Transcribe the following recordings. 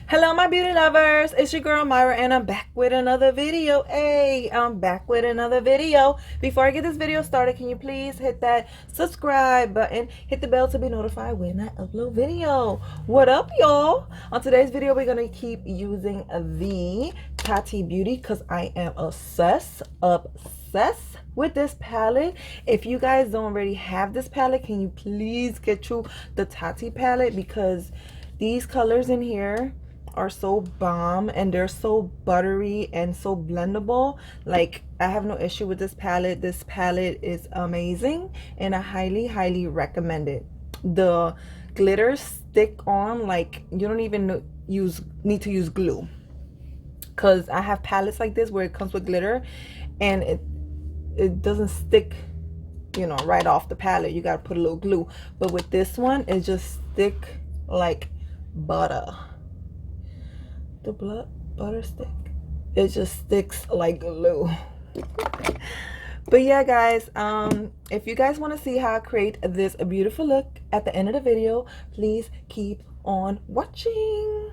Hello my beauty lovers, it's your girl Myra and I'm back with another video. I'm back with another video. Before I get this video started, can you please hit that subscribe button, hit the bell to be notified when I upload video. What up y'all? On today's video we're gonna keep using the Tati Beauty because I am obsessed with this palette. If you guys don't already have this palette, can you please get you the Tati palette, because these colors in here are so bomb and they're so buttery and so blendable. Like, I have no issue with this palette. This palette is amazing and I highly recommend it. The glitters stick on like you don't even need to use glue, because I have palettes like this where it comes with glitter and it doesn't stick, you know, right off the palette. You gotta put a little glue, but with this one it just stick like butter. The butter stick, it just sticks like glue. But yeah guys, if you guys want to see how I create this beautiful look at the end of the video, please keep on watching.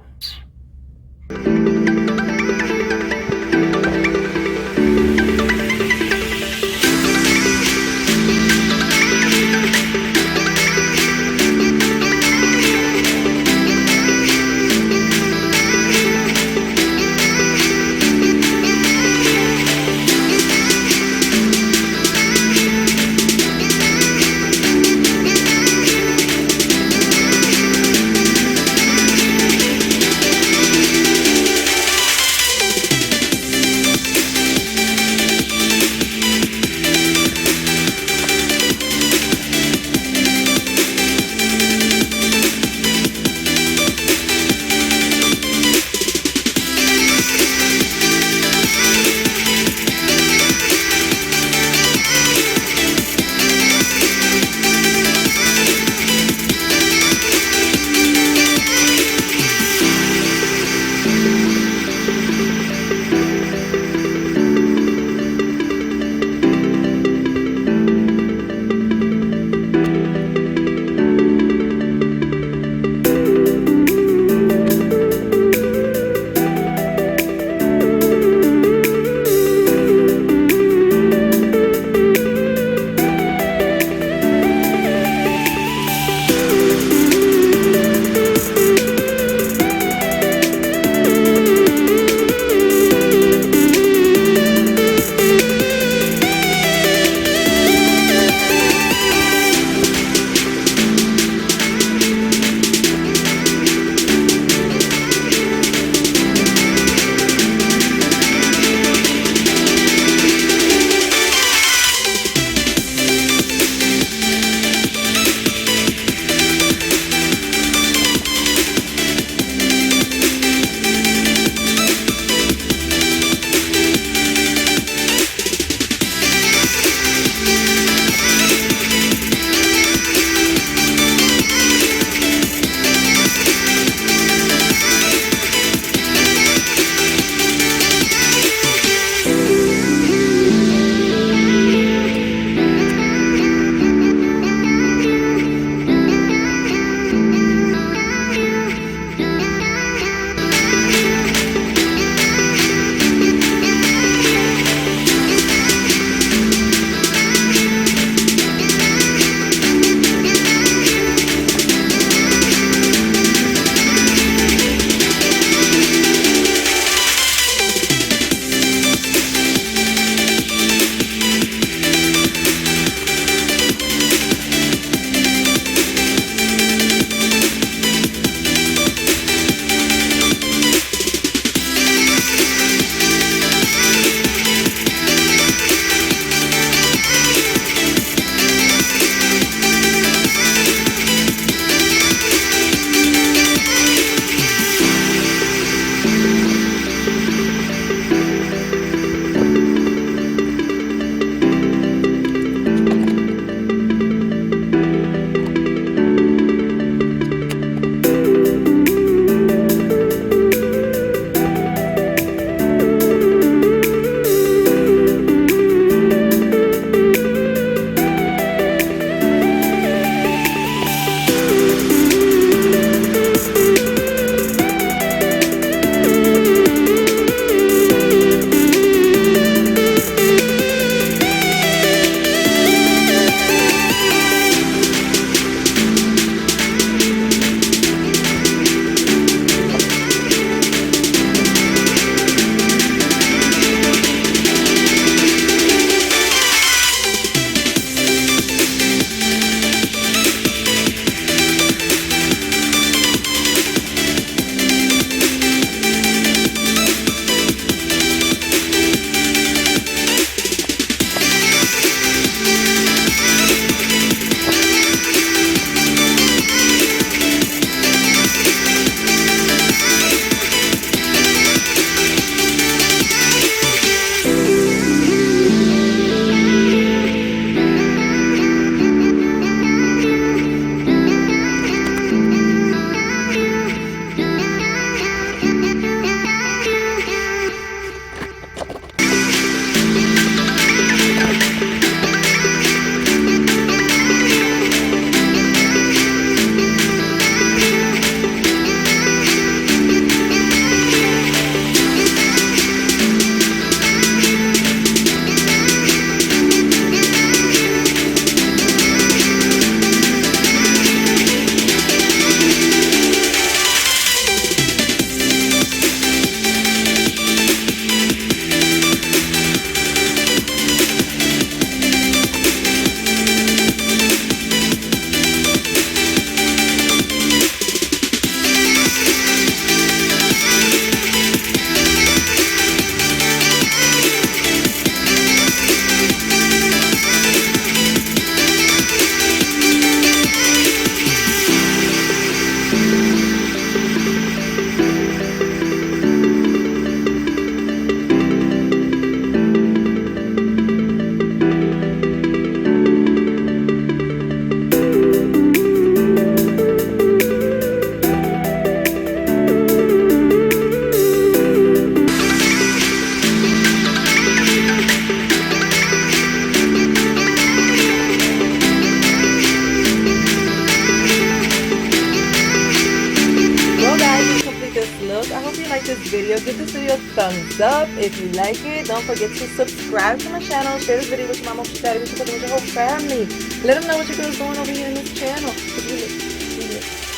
video. Give this video a thumbs up if you like it. Don't forget to subscribe to my channel. Share this video with your mama, with your daddy, with your cousin, with your whole family. Let them know what your girl's doing over here in this channel.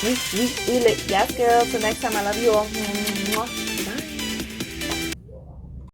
We lit. Yes, girl. Till next time, I love you all.